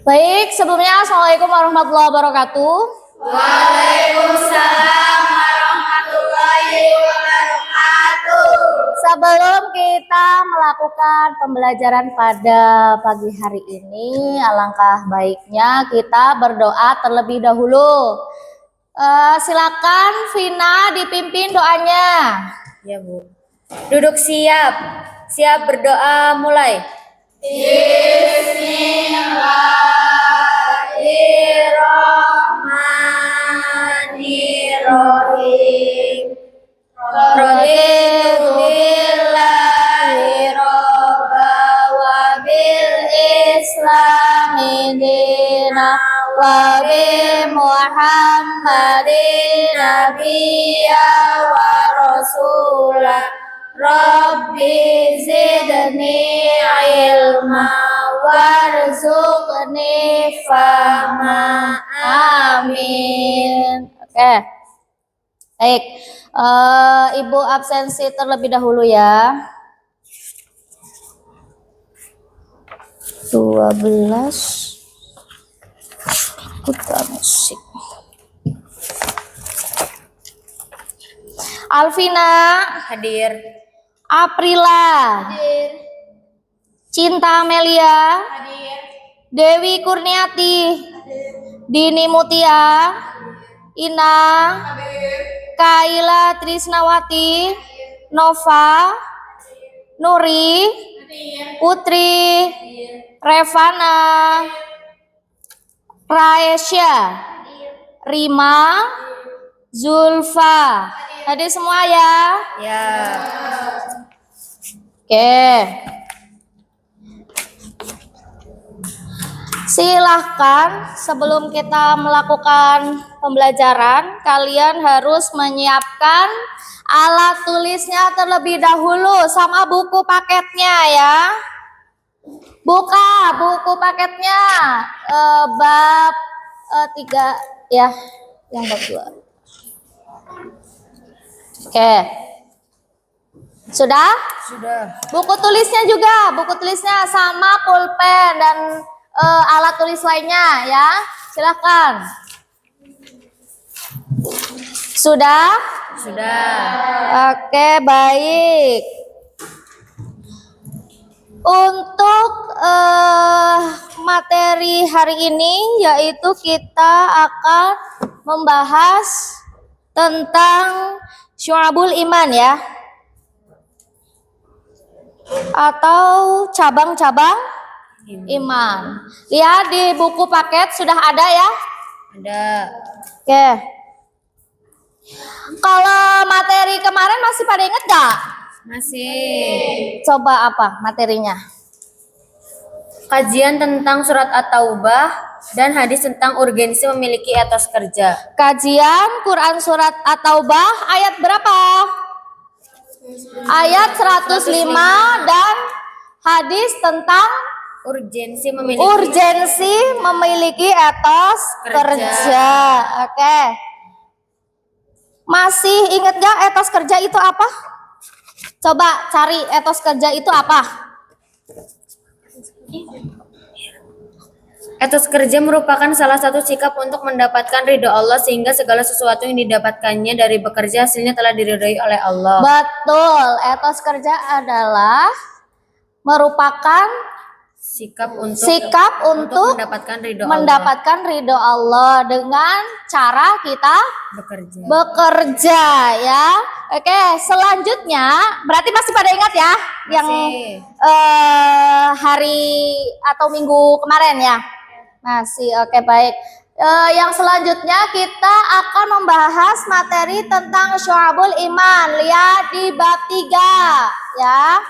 Baik, sebelumnya Assalamualaikum warahmatullahi wabarakatuh. Waalaikumsalam warahmatullahi wabarakatuh. Sebelum kita melakukan pembelajaran pada pagi hari ini, alangkah baiknya kita berdoa terlebih dahulu. Silakan Vina dipimpin doanya. Ya, Bu. Duduk siap. Siap berdoa mulai. Bismillahirrahmanirrahim. Raditu billahi robba wa bil islami dina wa bi Muhammadin nabiyya wa rasulah. Rabbi zidni ilma warzuqni fahma. Amin. Oke. Baik. Ibu absensi terlebih dahulu ya. 12 Putra musik. Alvina Hadir. Aprila Hadir. Cinta Amelia Hadir. Dewi Kurniati Dini Mutia Ina Kaila Trisnawati Nova Nuri Putri Revana Raesya Rima Zulfa. Hadir semua ya? Ya. Oke. Silahkan sebelum kita melakukan pembelajaran, kalian harus menyiapkan alat tulisnya terlebih dahulu sama buku paketnya ya. Buka buku paketnya bab 3 ya, yang bab 2. Oke. Sudah? Sudah. Buku tulisnya juga, buku tulisnya sama pulpen dan alat tulis lainnya ya. Silakan. Sudah? Sudah. Oke, baik. Untuk materi hari ini yaitu kita akan membahas tentang syu'abul iman ya. Atau cabang-cabang iman. Lihat di buku paket sudah ada ya? Ada. Oke. Kalau materi kemarin masih pada inget gak? Masih. Coba apa materinya? Kajian tentang surat At-Taubah dan hadis tentang urgensi memiliki etos kerja. Kajian Quran surat At-Taubah ayat berapa? Ayat 105 dan hadis tentang Urgensi memiliki etos kerja. Oke. Masih ingat gak etos kerja itu apa? Coba cari etos kerja itu apa? Etos kerja merupakan salah satu sikap untuk mendapatkan ridho Allah sehingga segala sesuatu yang didapatkannya dari bekerja hasilnya telah diridhoi oleh Allah. Betul, etos kerja adalah merupakan Sikap untuk mendapatkan ridho Allah dengan cara kita bekerja ya. Oke, selanjutnya berarti masih pada ingat ya yang hari atau minggu kemarin ya? Masih. Oke, baik. Yang selanjutnya kita akan membahas materi tentang syu'abul iman. Lihat di bab 3 ya.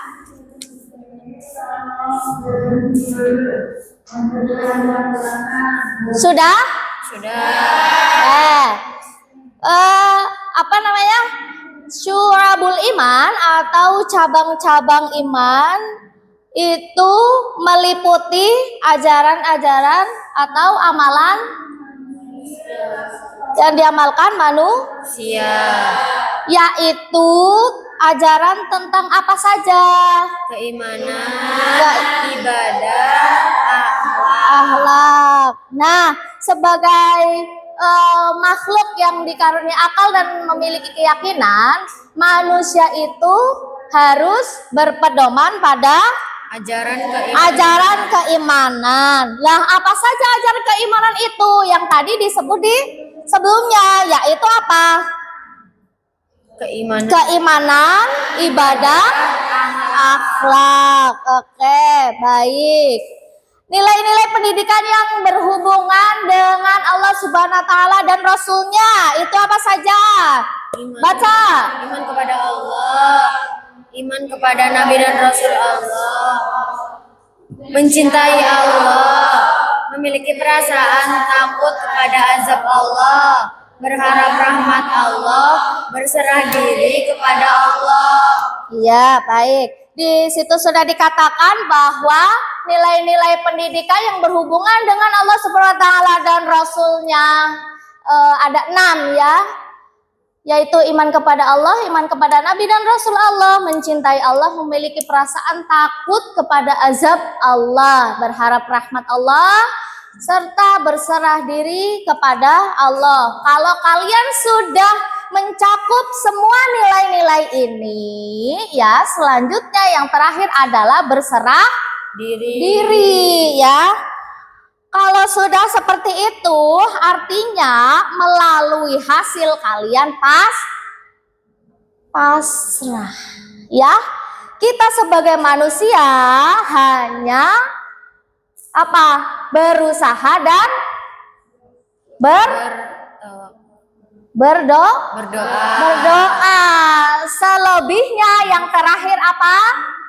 Sudah? Sudah. Apa namanya? Syu'abul iman atau cabang-cabang iman itu meliputi ajaran-ajaran atau amalan yang diamalkan manusia, yaitu ajaran tentang apa saja? Keimanan, ibadah, akhlak, akhlak. Nah, sebagai makhluk yang dikaruniai akal dan memiliki keyakinan, manusia itu harus berpedoman pada ajaran keimanan. Lah, apa saja ajaran keimanan itu yang tadi disebut di sebelumnya, yaitu apa? Keimanan, ibadah, akhlak. Oke, baik. Nilai-nilai pendidikan yang berhubungan dengan Allah Subhanahu wa taala dan Rasulnya itu apa saja? Baca. Iman kepada Allah, iman kepada Nabi dan Rasul Allah, mencintai Allah, memiliki perasaan takut kepada azab Allah, berharap rahmat Allah, berserah diri kepada Allah. Iya, baik. Di situ sudah dikatakan bahwa nilai-nilai pendidikan yang berhubungan dengan Allah Subhanahu wa taala dan Rasulnya ada 6 ya. Yaitu iman kepada Allah, iman kepada Nabi dan Rasul Allah, mencintai Allah, memiliki perasaan takut kepada azab Allah, berharap rahmat Allah, serta berserah diri kepada Allah. Kalau kalian sudah mencakup semua nilai-nilai ini, ya selanjutnya yang terakhir adalah berserah diri ya. Kalau sudah seperti itu, artinya melalui hasil kalian pasrah. Ya, kita sebagai manusia hanya apa? Berusaha dan berdoa. Selebihnya yang terakhir apa?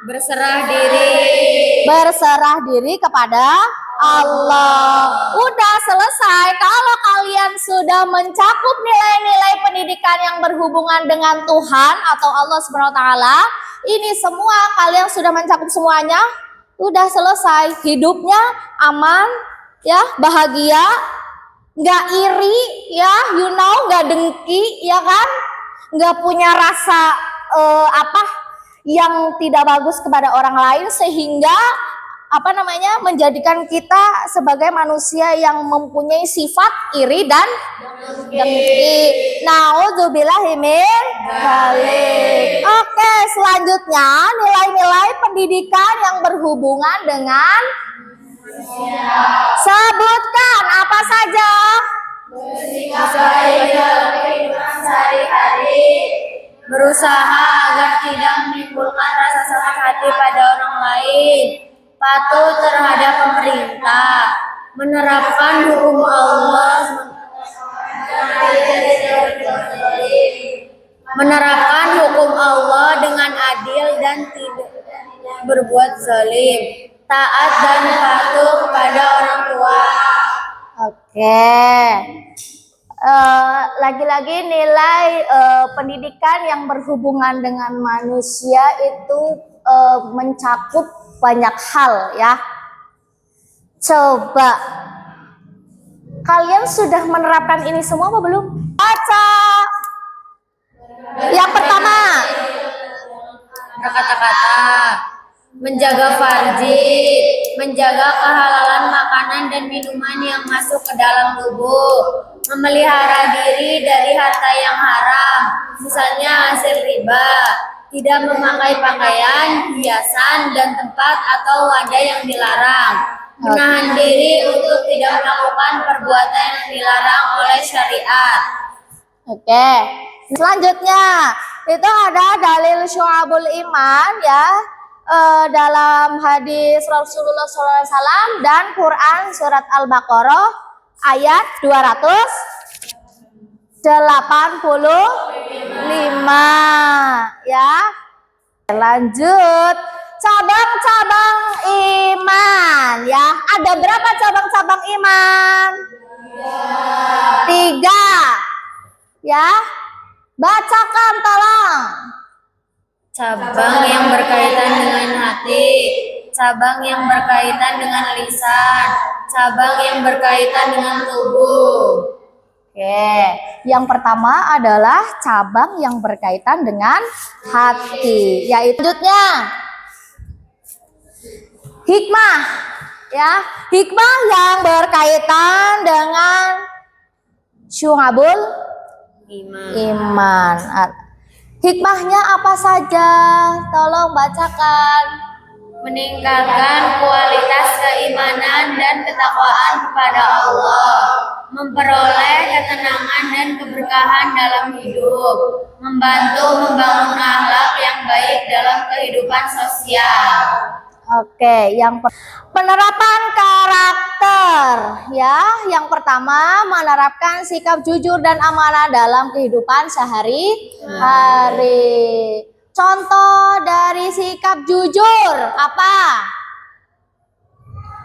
Berserah diri kepada Allah. Udah selesai. Kalau kalian sudah mencakup nilai-nilai pendidikan yang berhubungan dengan Tuhan atau Allah Subhanahu wa taala, ini semua kalian sudah mencakup semuanya, udah selesai. Hidupnya aman, ya, bahagia, nggak iri, ya, nggak dengki, ya kan? Nggak punya rasa yang tidak bagus kepada orang lain, sehingga menjadikan kita sebagai manusia yang mempunyai sifat iri dan dengki. Nauzubillahi min dzalik. Oke, selanjutnya nilai-nilai pendidikan yang berhubungan dengan sebutkan apa saja? Kehidupan sehari-hari, berusaha agar tidak menimbulkan rasa sakit hati pada orang lain, patuh terhadap pemerintah, menerapkan hukum Allah, dengan adil dan tidak berbuat zalim, taat dan patuh kepada orang tua. Oke. Lagi-lagi nilai pendidikan yang berhubungan dengan manusia itu mencakup banyak hal ya. Coba kalian sudah menerapkan ini semua apa belum? Baca. Yang pertama, Kata-kata menjaga farji, menjaga kehalalan makanan dan minuman yang masuk ke dalam tubuh, memelihara diri dari harta yang haram, misalnya hasil riba, tidak memakai pakaian, hiasan, dan tempat atau wadah yang dilarang, menahan diri untuk tidak melakukan perbuatan yang dilarang oleh syariat. Oke. Selanjutnya itu ada dalil syu'abul iman ya, dalam hadis Rasulullah SAW dan Quran surat Al-Baqarah ayat 285 ya. Lanjut, cabang-cabang iman ya. Ada berapa cabang-cabang iman? 3 ya. Bacakan tolong. Cabang yang berkaitan dengan hati, cabang yang berkaitan dengan lisan, cabang yang berkaitan dengan tubuh. Oke, yang pertama adalah cabang yang berkaitan dengan hati, yaitu selanjutnya hikmah. Ya, hikmah yang berkaitan dengan syu'abul iman. Hikmahnya apa saja? Tolong bacakan. Meningkatkan kualitas keimanan dan ketakwaan kepada Allah, memperoleh ketenangan dan keberkahan dalam hidup, membantu membangun akhlak yang baik dalam kehidupan sosial. Oke, penerapan karakter ya. Yang pertama, menerapkan sikap jujur dan amanah dalam kehidupan sehari-hari. Contoh dari sikap jujur apa?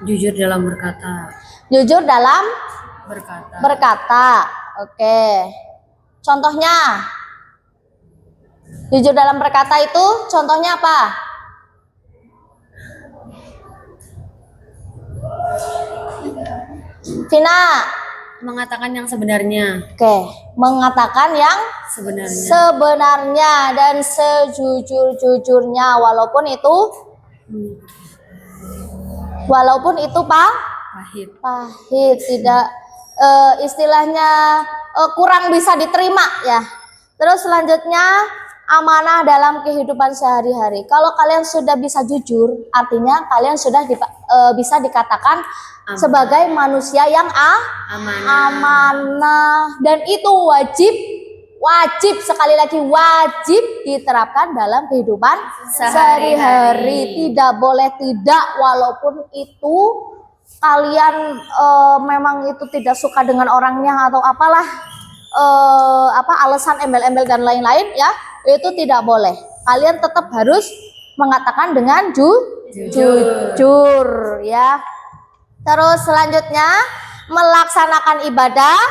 Jujur dalam berkata. Jujur dalam Berkata. berkata. Oke. Contohnya? Jujur dalam berkata itu contohnya apa? Vina. Mengatakan yang sebenarnya. Oke, mengatakan yang sebenarnya dan sejujur-jujurnya walaupun itu pahit, tidak istilahnya kurang bisa diterima ya. Terus selanjutnya amanah dalam kehidupan sehari-hari. Kalau kalian sudah bisa jujur, artinya kalian sudah bisa dikatakan sebagai manusia yang amanah, dan itu wajib sekali lagi wajib diterapkan dalam kehidupan sehari-hari. Tidak boleh tidak, walaupun itu kalian memang itu tidak suka dengan orangnya atau apalah alasan embel-embel dan lain-lain ya, itu tidak boleh. Kalian tetap harus mengatakan dengan jujur ya. Terus selanjutnya melaksanakan ibadah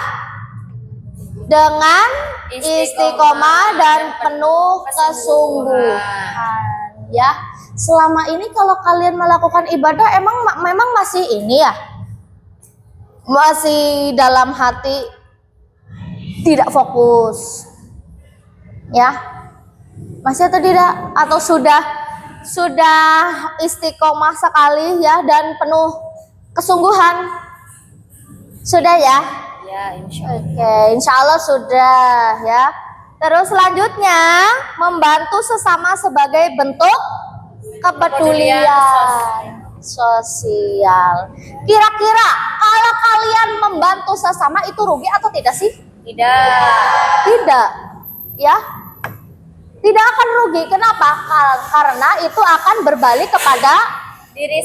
dengan istiqomah dan penuh kesungguhan ya. Selama ini kalau kalian melakukan ibadah memang masih ini ya, masih dalam hati tidak fokus ya, masih atau tidak, atau sudah istiqomah sekali ya dan penuh kesungguhan, sudah ya? Ya, insya Allah. Oke, insya Allah sudah ya. Terus selanjutnya membantu sesama sebagai bentuk kepedulian sosial. Kira-kira kalau kalian membantu sesama itu rugi atau tidak sih? Tidak ya, tidak akan rugi. Kenapa? Karena itu akan berbalik kepada diri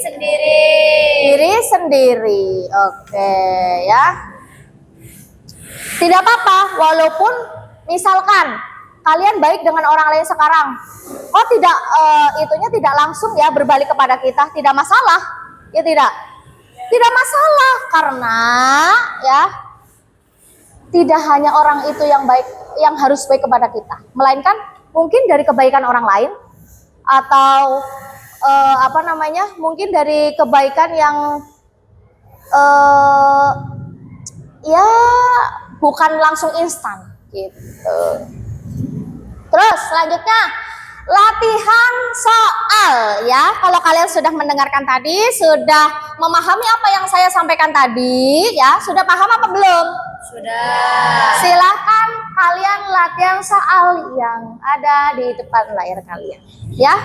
sendiri. Oke ya, tidak apa-apa walaupun misalkan kalian baik dengan orang lain sekarang, itunya tidak langsung ya berbalik kepada kita, tidak masalah ya, tidak masalah, karena ya tidak hanya orang itu yang baik, yang harus baik kepada kita, melainkan mungkin dari kebaikan orang lain atau mungkin dari kebaikan yang ya bukan langsung instan gitu. Terus selanjutnya latihan soal ya. Kalau kalian sudah mendengarkan tadi, sudah memahami apa yang saya sampaikan tadi ya, sudah paham apa belum? Sudah. Silakan kalian latihan soal yang ada di depan layar kalian ya.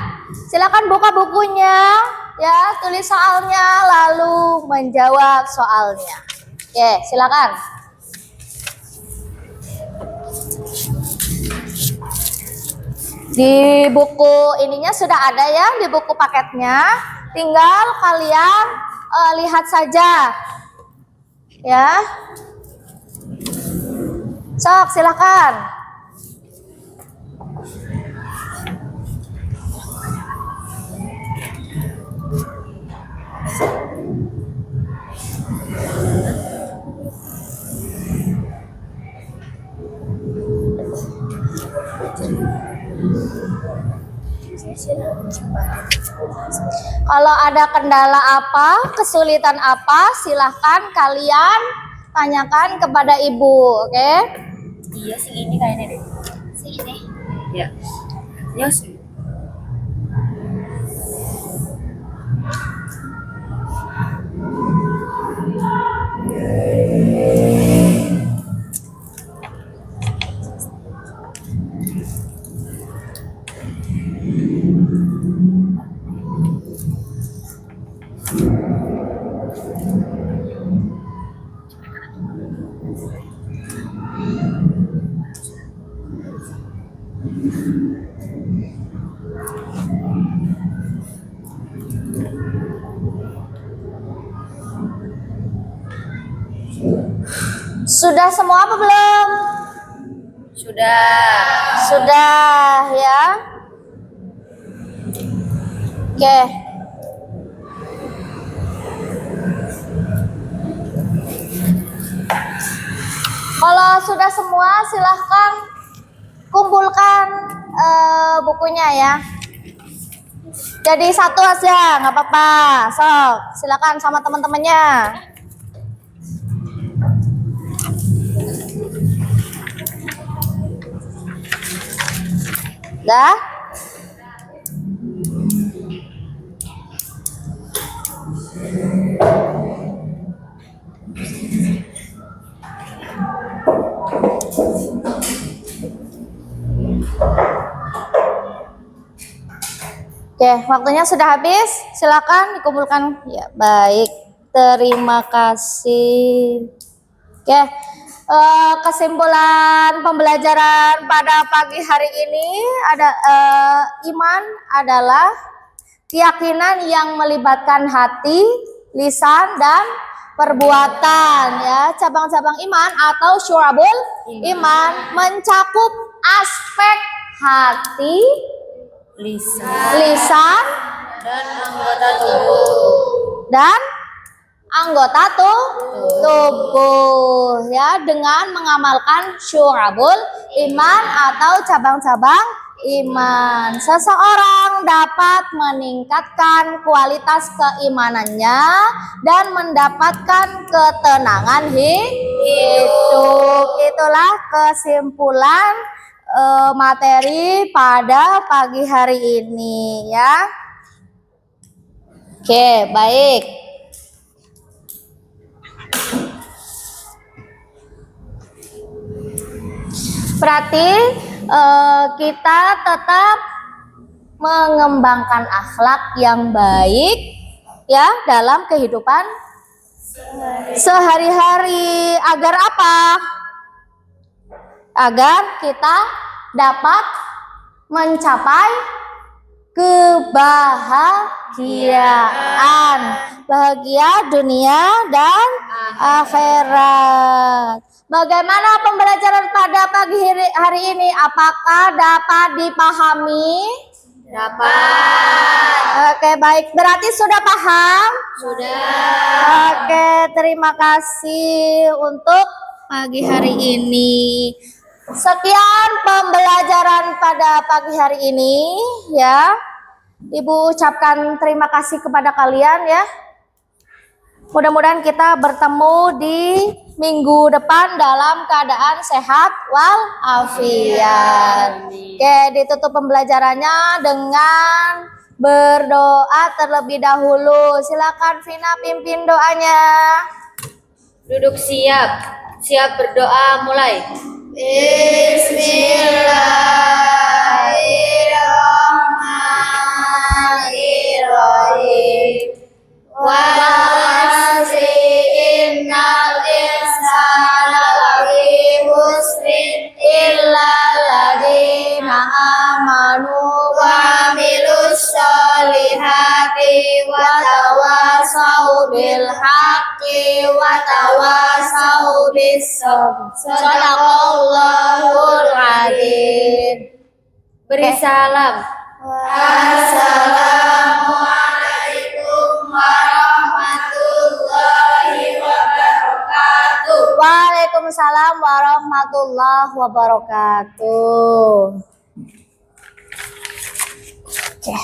Silakan buka bukunya ya, tulis soalnya lalu menjawab soalnya. Oke, silakan. Di buku ininya sudah ada ya, di buku paketnya. Tinggal kalian lihat saja. Ya. Sok, silakan. Kalau ada kendala apa, kesulitan apa, silahkan kalian tanyakan kepada ibu, oke? Iya, sih ini kayaknya deh. Sini. Ya. Yes. Sudah semua apa belum? Sudah. Sudah ya. Oke. Kalau sudah semua silahkan kumpulkan bukunya ya. Jadi satu aja, nggak apa-apa. Sok, silakan sama teman-temannya. Dah? Oke, waktunya sudah habis. Silakan dikumpulkan. Ya, baik. Terima kasih. Oke, kesimpulan pembelajaran pada pagi hari ini ada iman adalah keyakinan yang melibatkan hati, lisan, dan perbuatan. Ya, cabang-cabang iman atau syu'abul iman mencakup aspek hati, lisan, Dan anggota tubuh. dan anggota tubuh ya, dengan mengamalkan syu'abul iman atau cabang-cabang iman. Seseorang dapat meningkatkan kualitas keimanannya dan mendapatkan ketenangan hidup. Itulah kesimpulan materi pada pagi hari ini ya. Oke, baik. Berarti kita tetap mengembangkan akhlak yang baik ya dalam kehidupan sehari-hari. Agar apa? Agar kita dapat mencapai kebahagiaan, bahagia dunia dan akhirat. Bagaimana pembelajaran pada pagi hari ini? Apakah dapat dipahami? Dapat. Oke, baik. Berarti sudah paham? Sudah. Oke, terima kasih untuk pagi hari ini. Sekian pembelajaran pada pagi hari ini ya. Ibu ucapkan terima kasih kepada kalian ya. Mudah-mudahan kita bertemu di minggu depan dalam keadaan sehat walafiat. Oke, ditutup pembelajarannya dengan berdoa terlebih dahulu. Silakan Vina pimpin doanya. Duduk siap. Siap berdoa mulai. Bismillahirrahmanirrahim. Innal insana lafi khusrin illa alladziina aamanu wa amilus sholihati wa tawasau bil haqqi wa tawasau bis sabr. Shadaqallahul adzim. Beri salam. Assalamualaikum warahmatullahi wabarakatuh. Waalaikumsalam warahmatullahi wabarakatuh. Oke.